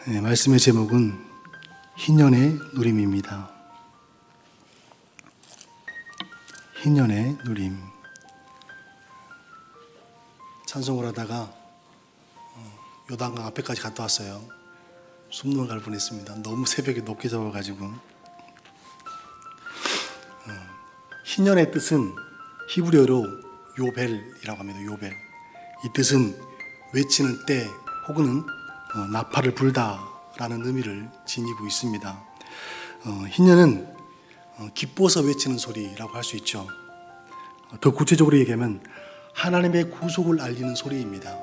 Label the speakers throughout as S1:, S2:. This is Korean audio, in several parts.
S1: 네, 말씀의 제목은 희년의 누림입니다. 희년의 누림. 찬송을 하다가 요단강 앞에까지 갔다 왔어요. 숨을 갈 뻔했습니다. 너무 새벽에 높게 잡아가지고. 희년의 뜻은 히브리어로 요벨이라고 합니다. 요벨. 이 뜻은 외치는 때 혹은 나팔을 불다라는 의미를 지니고 있습니다. 희년은 기뻐서 외치는 소리라고 할 수 있죠. 더 구체적으로 얘기하면 하나님의 구속을 알리는 소리입니다.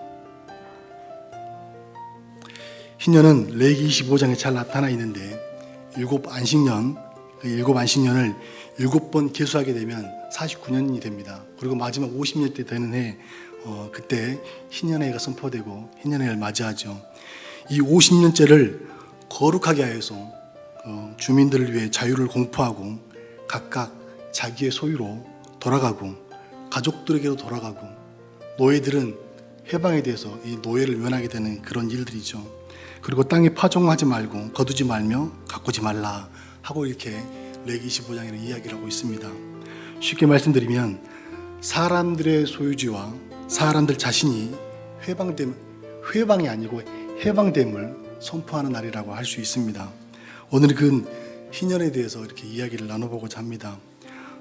S1: 희년은 레위기 25장에 잘 나타나 있는데 일곱 안식년을 7번 계수하게 되면 49년이 됩니다. 그리고 마지막 50년 때 되는 해 그때 희년의 해가 선포되고 희년의 해를 맞이하죠. 이 50년째를 거룩하게 하여서 주민들을 위해 자유를 공포하고 각각 자기의 소유로 돌아가고 가족들에게도 돌아가고 노예들은 해방에 대해서 이 노예를 면하게 되는 그런 일들이죠. 그리고 땅에 파종하지 말고 거두지 말며 가꾸지 말라 하고 이렇게 레위기 25장에는 이야기를 하고 있습니다. 쉽게 말씀드리면 사람들의 소유지와 사람들 자신이 회방이 아니고 해방됨을 선포하는 날이라고 할 수 있습니다. 오늘은 그 희년에 대해서 이렇게 이야기를 나눠보고자 합니다.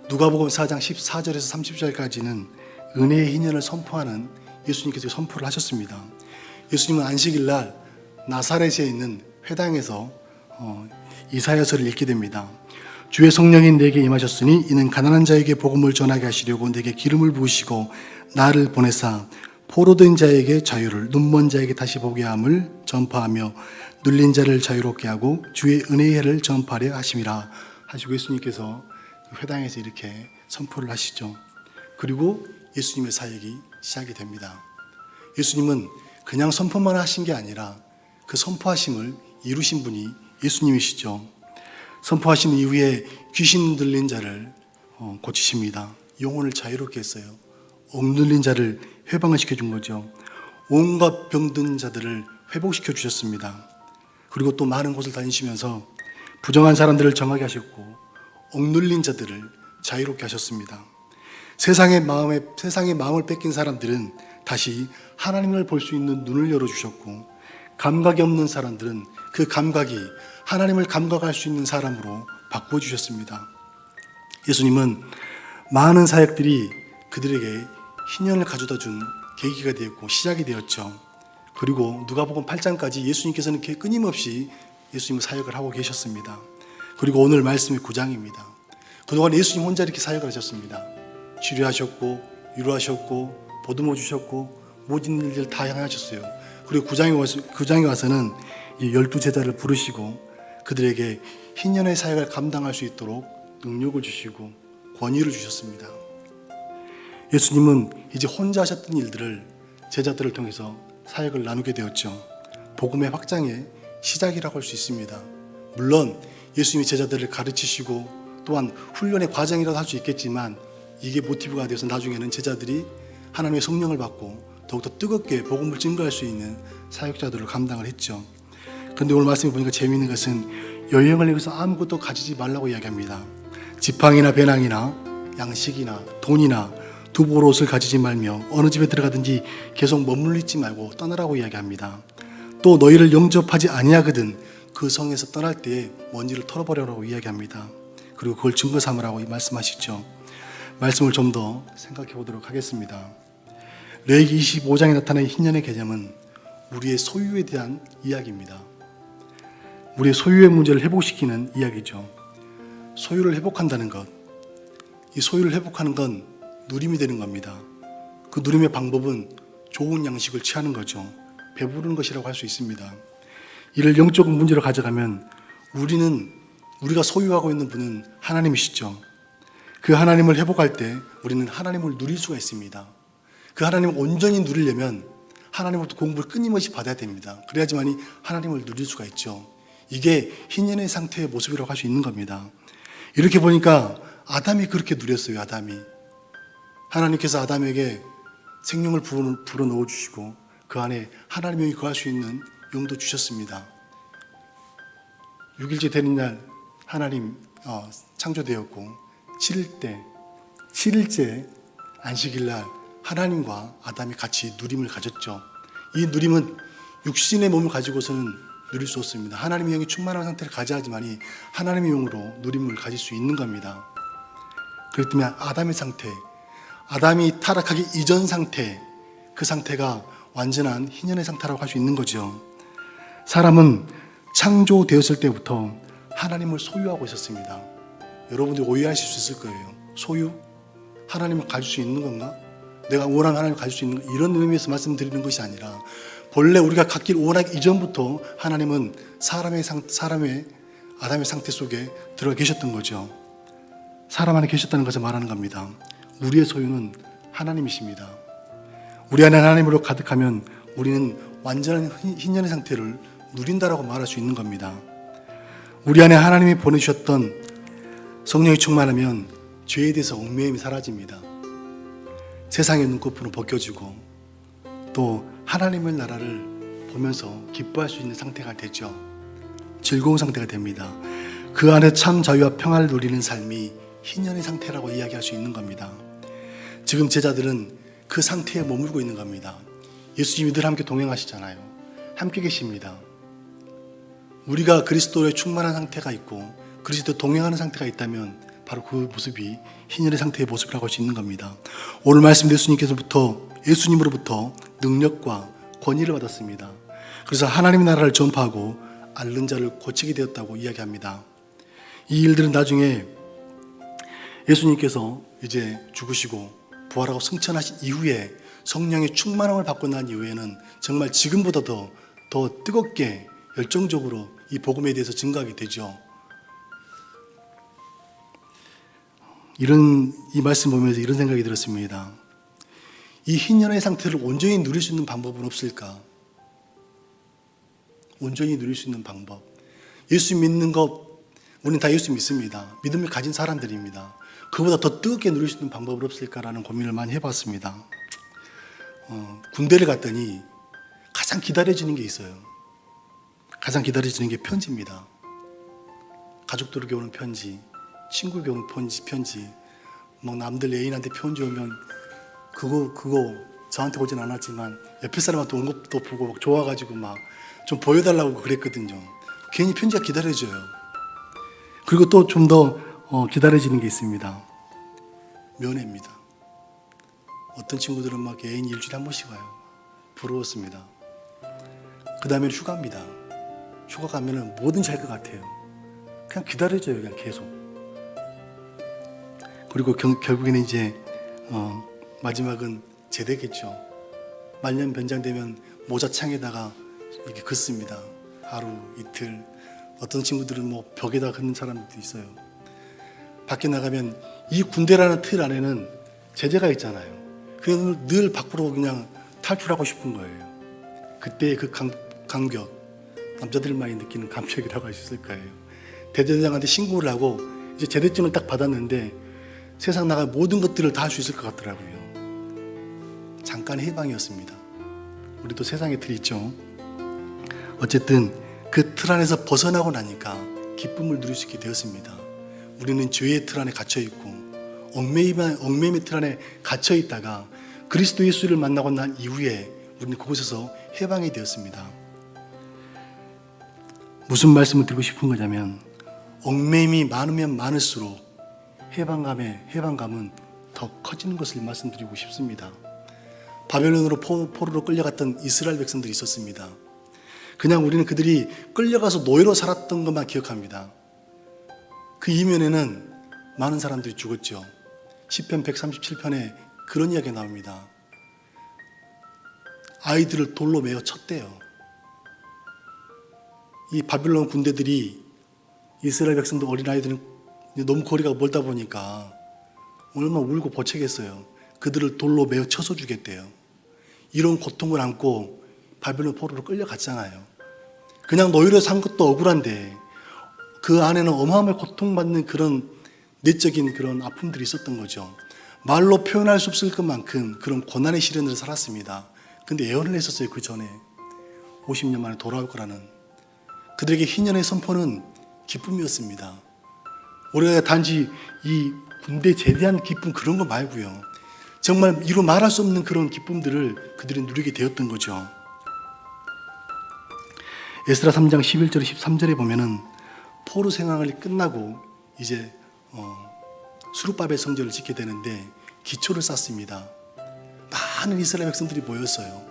S1: 누가복음 4장 14절에서 30절까지는 은혜의 희년을 선포하는 예수님께서 선포를 하셨습니다. 예수님은 안식일 날 나사렛에 있는 회당에서 이사야서를 읽게 됩니다. 주의 성령이 내게 임하셨으니 이는 가난한 자에게 복음을 전하게 하시려고 내게 기름을 부으시고 나를 보내사 포로된 자에게 자유를 눈먼 자에게 다시 보게 함을 전파하며 눌린 자를 자유롭게 하고 주의 은혜의 해를 전파하려 하심이라 하시고 예수님께서 회당에서 이렇게 선포를 하시죠. 그리고 예수님의 사역이 시작이 됩니다. 예수님은 그냥 선포만 하신 게 아니라 그 선포하심을 이루신 분이 예수님이시죠. 선포하신 이후에 귀신 들린 자를 고치십니다. 영혼을 자유롭게 했어요. 억눌린 자를 회방을 시켜준 거죠. 온갖 병든 자들을 회복시켜 주셨습니다. 그리고 또 많은 곳을 다니시면서 부정한 사람들을 정하게 하셨고 억눌린 자들을 자유롭게 하셨습니다. 세상의 마음을 뺏긴 사람들은 다시 하나님을 볼 수 있는 눈을 열어주셨고 감각이 없는 사람들은 그 감각이 하나님을 감각할 수 있는 사람으로 바꾸어주셨습니다. 예수님은 많은 사역들이 그들에게 희년을 가져다 준 계기가 되었고 시작이 되었죠. 그리고 누가복음 8장까지 예수님께서는 이렇게 끊임없이 예수님은 사역을 하고 계셨습니다. 그리고 오늘 말씀이 9장입니다. 그동안 예수님 혼자 이렇게 사역을 하셨습니다. 치료하셨고 위로하셨고 보듬어 주셨고 모든 일들 다 행하셨어요. 그리고 9장에 와서는 이 12제자를 부르시고 그들에게 희년의 사역을 감당할 수 있도록 능력을 주시고 권위를 주셨습니다. 예수님은 이제 혼자 하셨던 일들을 제자들을 통해서 사역을 나누게 되었죠. 복음의 확장의 시작이라고 할 수 있습니다. 물론 예수님이 제자들을 가르치시고 또한 훈련의 과정이라고 할 수 있겠지만 이게 모티브가 되어서 나중에는 제자들이 하나님의 성령을 받고 더욱더 뜨겁게 복음을 증거할 수 있는 사역자들을 감당을 했죠. 그런데 오늘 말씀을 보니까 재미있는 것은 여행을 위해서 아무것도 가지지 말라고 이야기합니다. 지팡이나 배낭이나 양식이나 돈이나 두벌 옷을 가지지 말며 어느 집에 들어가든지 계속 머물리지 말고 떠나라고 이야기합니다. 또 너희를 영접하지 아니하거든 그 성에서 떠날 때에 먼지를 털어버리라고 이야기합니다. 그리고 그걸 증거 삼으라고 말씀하시죠. 말씀을 좀 더 생각해 보도록 하겠습니다. 레위기 25장에 나타난 희년의 개념은 우리의 소유에 대한 이야기입니다. 우리의 소유의 문제를 회복시키는 이야기죠. 소유를 회복한다는 것, 이 소유를 회복하는 건 누림이 되는 겁니다. 그 누림의 방법은 좋은 양식을 취하는 거죠. 배부르는 것이라고 할 수 있습니다. 이를 영적 문제로 가져가면 우리가 소유하고 있는 분은 하나님이시죠. 그 하나님을 회복할 때 우리는 하나님을 누릴 수가 있습니다. 그 하나님을 온전히 누리려면 하나님으로부터 공부를 끊임없이 받아야 됩니다. 그래야지만이 하나님을 누릴 수가 있죠. 이게 희년의 상태의 모습이라고 할 수 있는 겁니다. 이렇게 보니까 아담이 그렇게 누렸어요. 아담이 하나님께서 아담에게 생명을 불어 넣어주시고 그 안에 하나님의 영이 거할 수 있는 영도 주셨습니다. 6일째 되는 날 하나님 창조되었고 7일째 안식일 날 하나님과 아담이 같이 누림을 가졌죠. 이 누림은 육신의 몸을 가지고서는 누릴 수 없습니다. 하나님의 영이 충만한 상태를 가져야 하지만이 하나님의 영으로 누림을 가질 수 있는 겁니다. 그렇기 때문에 아담의 상태, 아담이 타락하기 이전 상태, 그 상태가 완전한 희년의 상태라고 할 수 있는 거죠. 사람은 창조되었을 때부터 하나님을 소유하고 있었습니다. 여러분들이 오해하실 수 있을 거예요. 소유? 하나님을 가질 수 있는 건가? 내가 원하는 하나님을 가질 수 있는 건가? 이런 의미에서 말씀드리는 것이 아니라 본래 우리가 갖기를 원하기 이전부터 하나님은 사람의 아담의 상태 속에 들어가 계셨던 거죠. 사람 안에 계셨다는 것을 말하는 겁니다. 우리의 소유는 하나님이십니다. 우리 안에 하나님으로 가득하면 우리는 완전한 희년의 상태를 누린다라고 말할 수 있는 겁니다. 우리 안에 하나님이 보내주셨던 성령이 충만하면 죄에 대해서 얽매임이 사라집니다. 세상의 눈꺼풀은 벗겨지고 또 하나님의 나라를 보면서 기뻐할 수 있는 상태가 되죠. 즐거운 상태가 됩니다. 그 안에 참 자유와 평안을 누리는 삶이 희년의 상태라고 이야기할 수 있는 겁니다. 지금 제자들은 그 상태에 머물고 있는 겁니다. 예수님이 늘 함께 동행하시잖아요. 함께 계십니다. 우리가 그리스도의 충만한 상태가 있고 그리스도 동행하는 상태가 있다면 바로 그 모습이 희년의 상태의 모습이라고 할 수 있는 겁니다. 오늘 말씀 예수님으로부터 능력과 권위를 받았습니다. 그래서 하나님의 나라를 전파하고 앓는 자를 고치게 되었다고 이야기합니다. 이 일들은 나중에 예수님께서 이제 죽으시고 부활하고 승천하신 이후에 성령의 충만함을 받고 난 이후에는 정말 지금보다 더 뜨겁게 열정적으로 이 복음에 대해서 증거하게 되죠. 이 말씀 보면서 이런 생각이 들었습니다. 이 희년의 상태를 온전히 누릴 수 있는 방법은 없을까? 온전히 누릴 수 있는 방법. 예수 믿는 것, 우리는 다 예수 믿습니다. 믿음을 가진 사람들입니다. 그보다 더 뜨겁게 누릴 수 있는 방법은 없을까라는 고민을 많이 해봤습니다. 군대를 갔더니 가장 기다려지는 게 있어요. 가장 기다려지는 게 편지입니다. 가족들에게 오는 편지, 친구에게 오는 편지, 막 남들 애인한테 편지 오면 그거 저한테 오진 않았지만 옆에 사람한테 온 것도 보고 막 좋아가지고 막 좀 보여달라고 그랬거든요. 괜히 편지가 기다려져요. 그리고 또 좀 더 기다려지는 게 있습니다. 면회입니다. 어떤 친구들은 막 애인 일주일에 한 번씩 와요. 부러웠습니다. 그 다음에 휴가입니다. 휴가 가면은 뭐든지 할 것 같아요. 그냥 기다려져요. 그냥 계속. 그리고 결국에는 이제 마지막은 제대겠죠. 말년 변장되면 모자창에다가 이렇게 긋습니다. 하루 이틀. 어떤 친구들은 뭐 벽에다 긋는 사람들도 있어요. 밖에 나가면 이 군대라는 틀 안에는 제재가 있잖아요. 그래서 늘 밖으로 그냥 탈출하고 싶은 거예요. 그때 그 감격, 남자들만이 느끼는 감격이라고 할 수 있을 거예요. 대대장한테 신고를 하고 이제 제대증을 딱 받았는데 세상 나갈 모든 것들을 다 할 수 있을 것 같더라고요. 잠깐의 해방이었습니다. 우리도 세상에 틀이 있죠. 어쨌든 그 틀 안에서 벗어나고 나니까 기쁨을 누릴 수 있게 되었습니다. 우리는 죄의 틀 안에 갇혀있고 얽매임의 틀 안에 갇혀있다가 그리스도 예수를 만나고 난 이후에 우리는 그곳에서 해방이 되었습니다. 무슨 말씀을 드리고 싶은 거냐면 얽매임이 많으면 많을수록 해방감은 더 커지는 것을 말씀드리고 싶습니다. 바벨론으로 포로로 끌려갔던 이스라엘 백성들이 있었습니다. 그냥 우리는 그들이 끌려가서 노예로 살았던 것만 기억합니다. 그 이면에는 많은 사람들이 죽었죠. 시편 137편에 그런 이야기가 나옵니다. 아이들을 돌로 매어 쳤대요. 이 바빌론 군대들이 이스라엘 백성들 어린아이들은 너무 거리가 멀다 보니까 얼마나 울고 보채겠어요. 그들을 돌로 매어 쳐서 죽였대요. 이런 고통을 안고 바빌론 포로로 끌려갔잖아요. 그냥 노예로 산 것도 억울한데 그 안에는 어마어마하게 고통받는 그런 내적인 그런 아픔들이 있었던 거죠. 말로 표현할 수 없을 것만큼 그런 고난의 시련을 살았습니다. 근데 예언을 했었어요. 그 전에 50년 만에 돌아올 거라는. 그들에게 희년의 선포는 기쁨이었습니다. 우리가 단지 이 군대 제대한 기쁨 그런 거 말고요. 정말 이루 말할 수 없는 그런 기쁨들을 그들이 누리게 되었던 거죠. 에스라 3장 11절 13절에 보면은 포로 생활이 끝나고 이제 수룹바벨 성전을 짓게 되는데 기초를 쌓습니다. 많은 이스라엘 백성들이 모였어요.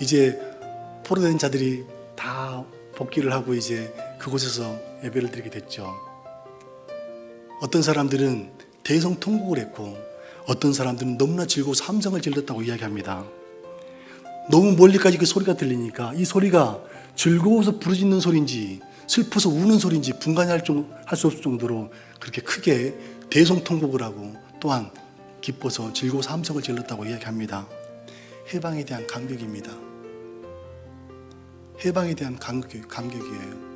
S1: 이제 포로된 자들이 다 복귀를 하고 이제 그곳에서 예배를 드리게 됐죠. 어떤 사람들은 대성통곡을 했고 어떤 사람들은 너무나 즐거워서 함성을 질렀다고 이야기합니다. 너무 멀리까지 그 소리가 들리니까 이 소리가 즐거워서 부르짖는 소리인지 슬퍼서 우는 소리인지 분간이 할 수 없을 정도로 그렇게 크게 대성통곡을 하고 또한 기뻐서 즐거워서 함성을 질렀다고 이야기합니다. 해방에 대한 감격입니다. 해방에 대한 감격이에요.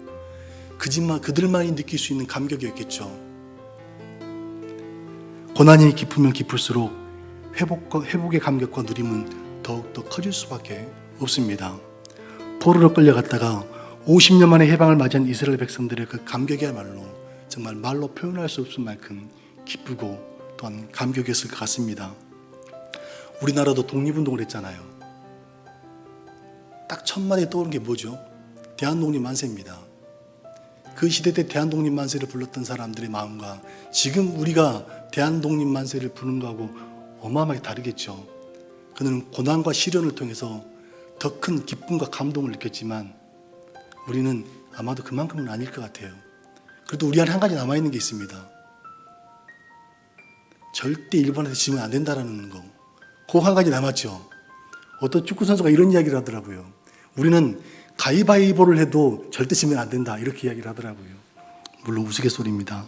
S1: 그들만이 느낄 수 있는 감격이었겠죠. 고난이 깊으면 깊을수록 회복의 감격과 누림은 더욱더 커질 수밖에 없습니다. 포로로 끌려갔다가 50년 만에 해방을 맞이한 이스라엘 백성들의 그 감격이야말로 정말 말로 표현할 수 없을 만큼 기쁘고 또한 감격이었을 것 같습니다. 우리나라도 독립운동을 했잖아요. 딱 첫마디에 떠오른 게 뭐죠? 대한독립 만세입니다. 그 시대 때 대한독립 만세를 불렀던 사람들의 마음과 지금 우리가 대한독립 만세를 부르는 거하고 어마어마하게 다르겠죠. 그들은 고난과 시련을 통해서 더 큰 기쁨과 감동을 느꼈지만 우리는 아마도 그만큼은 아닐 것 같아요. 그래도 우리 안에 한 가지 남아있는 게 있습니다. 절대 일본한테 지면 안 된다라는 거. 그 한 가지 남았죠. 어떤 축구 선수가 이런 이야기를 하더라고요. 우리는 가위바위보를 해도 절대 지면 안 된다 이렇게 이야기를 하더라고요. 물론 우스갯소리입니다.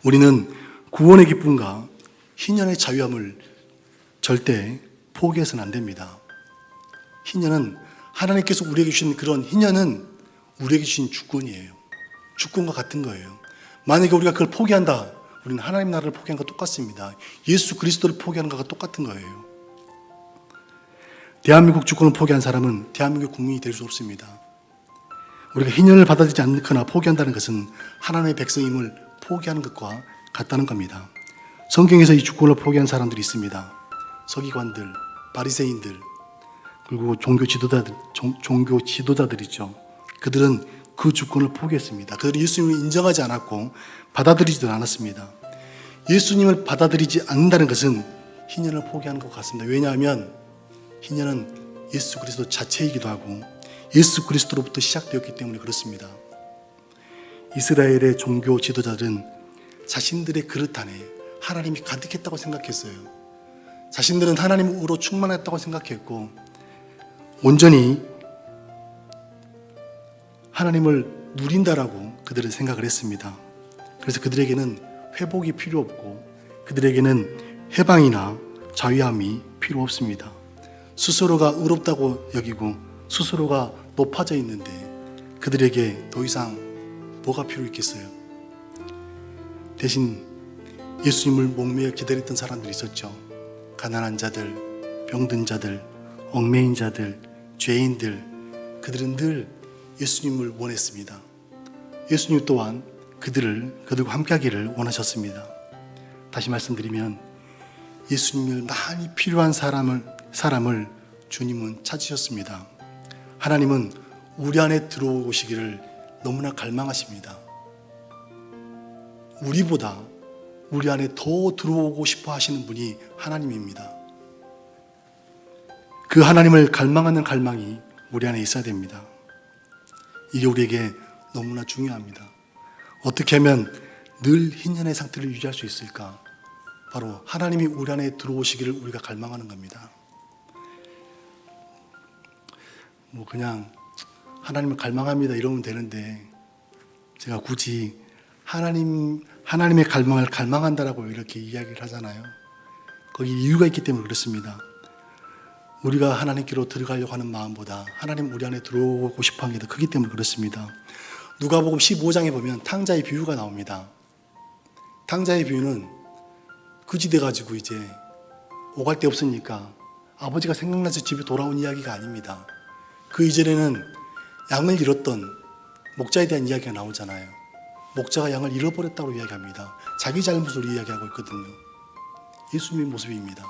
S1: 우리는 구원의 기쁨과 희년의 자유함을 절대 포기해서는 안 됩니다. 희년은 하나님께서 우리에게 주신 그런 희년은 우리에게 주신 주권이에요. 주권과 같은 거예요. 만약에 우리가 그걸 포기한다, 우리는 하나님 나라를 포기한 것과 똑같습니다. 예수 그리스도를 포기하는 것과 똑같은 거예요. 대한민국 주권을 포기한 사람은 대한민국 국민이 될 수 없습니다. 우리가 희년을 받아들이지 않거나 포기한다는 것은 하나님의 백성임을 포기하는 것과 같다는 겁니다. 성경에서 이 주권을 포기한 사람들이 있습니다. 서기관들, 바리새인들, 그리고 종교 지도자들이죠. 그들은 그 주권을 포기했습니다. 그들은 예수님을 인정하지 않았고 받아들이지도 않았습니다. 예수님을 받아들이지 않는다는 것은 희년을 포기하는 것 같습니다. 왜냐하면 희년은 예수 그리스도 자체이기도 하고 예수 그리스도로부터 시작되었기 때문에 그렇습니다. 이스라엘의 종교 지도자들은 자신들의 그릇 안에 하나님이 가득했다고 생각했어요. 자신들은 하나님으로 충만했다고 생각했고 온전히 하나님을 누린다라고 그들은 생각을 했습니다. 그래서 그들에게는 회복이 필요 없고 그들에게는 해방이나 자유함이 필요 없습니다. 스스로가 의롭다고 여기고 스스로가 높아져 있는데 그들에게 더 이상 뭐가 필요 있겠어요? 대신 예수님을 목매어 기다렸던 사람들이 있었죠. 가난한 자들, 병든 자들, 얽매인 자들, 죄인들, 그들은 늘 예수님을 원했습니다. 예수님 또한 그들과 함께하기를 원하셨습니다. 다시 말씀드리면 예수님을 많이 필요한 사람을 주님은 찾으셨습니다. 하나님은 우리 안에 들어오시기를 너무나 갈망하십니다. 우리보다 우리 안에 더 들어오고 싶어 하시는 분이 하나님입니다. 그 하나님을 갈망하는 갈망이 우리 안에 있어야 됩니다. 이게 우리에게 너무나 중요합니다. 어떻게 하면 늘 희년의 상태를 유지할 수 있을까? 바로 하나님이 우리 안에 들어오시기를 우리가 갈망하는 겁니다. 그냥 하나님을 갈망합니다 이러면 되는데 제가 굳이 하나님의 갈망을 갈망한다라고 이렇게 이야기를 하잖아요. 거기 이유가 있기 때문에 그렇습니다. 우리가 하나님께로 들어가려고 하는 마음보다 하나님 우리 안에 들어오고 싶어하는 게 더 크기 때문에 그렇습니다. 누가복음 15장에 보면 탕자의 비유가 나옵니다. 탕자의 비유는 그지 돼가지고 이제 오갈 데 없으니까 아버지가 생각나서 집에 돌아온 이야기가 아닙니다. 그 이전에는 양을 잃었던 목자에 대한 이야기가 나오잖아요. 목자가 양을 잃어버렸다고 이야기합니다. 자기 잘못을 이야기하고 있거든요. 예수님의 모습입니다.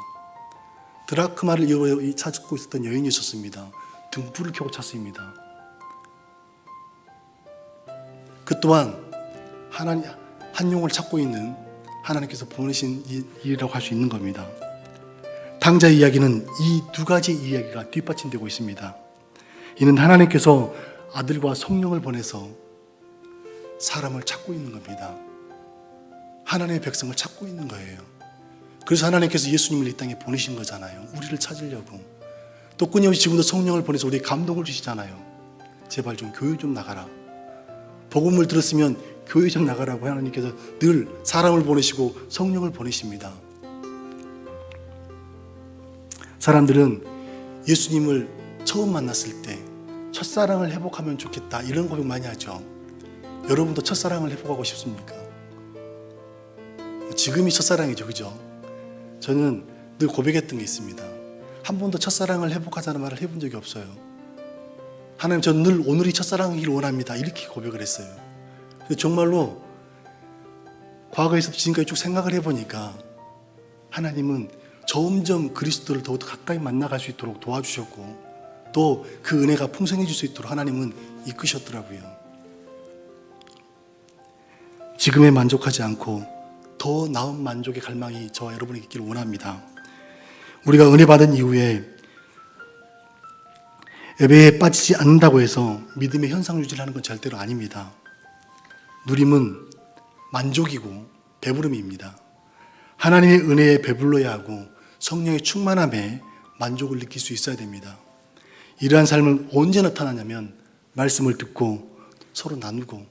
S1: 드라크마를 찾고 있었던 여인이 있었습니다. 등불을 켜고 찾습니다. 그 또한 하나님 한 용을 찾고 있는 하나님께서 보내신 일이라고 할 수 있는 겁니다. 당자의 이야기는 이 두 가지 이야기가 뒷받침되고 있습니다. 이는 하나님께서 아들과 성령을 보내서 사람을 찾고 있는 겁니다. 하나님의 백성을 찾고 있는 거예요. 그래서 하나님께서 예수님을 이 땅에 보내신 거잖아요. 우리를 찾으려고. 또 끊임없이 지금도 성령을 보내서 우리에게 감동을 주시잖아요. 제발 좀 교회 좀 나가라. 복음을 들었으면 교회 좀 나가라고 하나님께서 늘 사람을 보내시고 성령을 보내십니다. 사람들은 예수님을 처음 만났을 때 첫사랑을 회복하면 좋겠다 이런 고백 많이 하죠. 여러분도 첫사랑을 회복하고 싶습니까? 지금이 첫사랑이죠, 그죠? 저는 늘 고백했던 게 있습니다. 한 번도 첫사랑을 회복하자는 말을 해본 적이 없어요. 하나님, 저는 늘 오늘이 첫사랑이길 원합니다 이렇게 고백을 했어요. 정말로 과거에서 지금까지 쭉 생각을 해보니까 하나님은 점점 그리스도를 더욱 가까이 만나갈 수 있도록 도와주셨고 또 그 은혜가 풍성해질 수 있도록 하나님은 이끄셨더라고요. 지금에 만족하지 않고 더 나은 만족의 갈망이 저와 여러분에게 있기를 원합니다. 우리가 은혜 받은 이후에 예배에 빠지지 않는다고 해서 믿음의 현상 유지를 하는 건 절대로 아닙니다. 누림은 만족이고 배부름입니다. 하나님의 은혜에 배불러야 하고 성령의 충만함에 만족을 느낄 수 있어야 됩니다. 이러한 삶은 언제 나타나냐면 말씀을 듣고 서로 나누고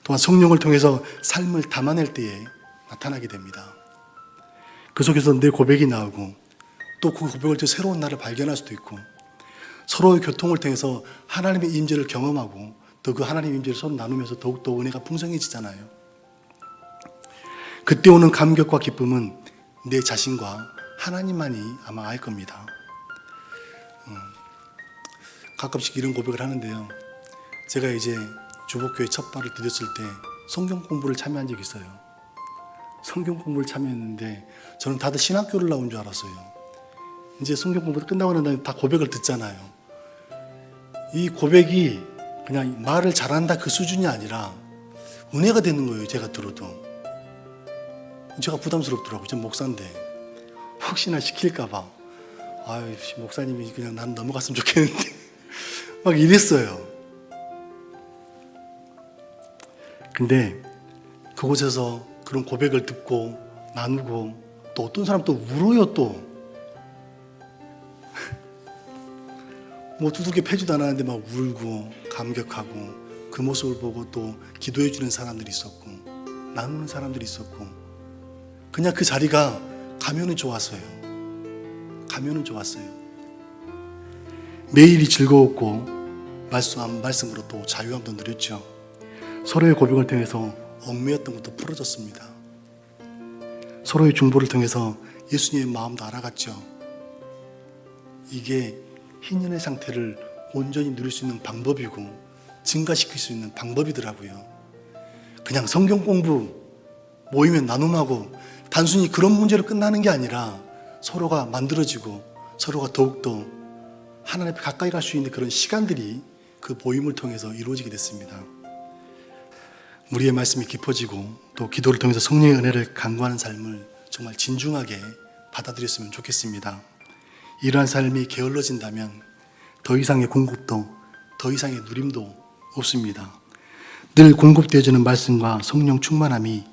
S1: 또한 성령을 통해서 삶을 담아낼 때에 나타나게 됩니다. 그 속에서 내 고백이 나오고 또 그 고백을 통해 새로운 나를 발견할 수도 있고 서로의 교통을 통해서 하나님의 임재를 경험하고 또 그 하나님의 임재를 서로 나누면서 더욱더 은혜가 풍성해지잖아요. 그때 오는 감격과 기쁨은 내 자신과 하나님만이 아마 알 겁니다. 가끔씩 이런 고백을 하는데요. 제가 이제 주복교회 첫 발을 디뎠을 때 성경 공부를 참여한 적이 있어요. 성경 공부를 참여했는데 저는 다들 신학교를 나온 줄 알았어요. 이제 성경 공부가 끝나고 난 다음에 다 고백을 듣잖아요. 이 고백이 그냥 말을 잘한다 그 수준이 아니라 은혜가 되는 거예요. 제가 들어도. 제가 부담스럽더라고요. 전 목사인데 혹시나 시킬까 봐 아유 목사님이 그냥 난 넘어갔으면 좋겠는데 막 이랬어요. 근데 그곳에서 그런 고백을 듣고 나누고 또 어떤 사람 또 울어요. 또 뭐 두둑이 패지도 않았는데 막 울고 감격하고 그 모습을 보고 또 기도해 주는 사람들이 있었고 나누는 사람들이 있었고 그냥 그 자리가 가면은 좋았어요. 가면은 좋았어요. 매일이 즐거웠고 말씀으로 또 자유함도 누렸죠. 서로의 고백을 통해서 얽매였던 것도 풀어졌습니다. 서로의 중보를 통해서 예수님의 마음도 알아갔죠. 이게 희년의 상태를 온전히 누릴 수 있는 방법이고 증가시킬 수 있는 방법이더라고요. 그냥 성경 공부 모이면 나눔하고 단순히 그런 문제로 끝나는 게 아니라 서로가 만들어지고 서로가 더욱더 하나님 앞에 가까이 갈 수 있는 그런 시간들이 그 모임을 통해서 이루어지게 됐습니다. 우리의 말씀이 깊어지고 또 기도를 통해서 성령의 은혜를 간구하는 삶을 정말 진중하게 받아들였으면 좋겠습니다. 이러한 삶이 게을러진다면 더 이상의 공급도 더 이상의 누림도 없습니다. 늘 공급되어지는 말씀과 성령 충만함이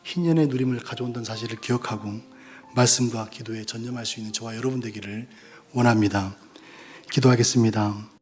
S1: 희년의 누림을 가져온다는 사실을 기억하고 말씀과 기도에 전념할 수 있는 저와 여러분 되기를 원합니다. 기도하겠습니다.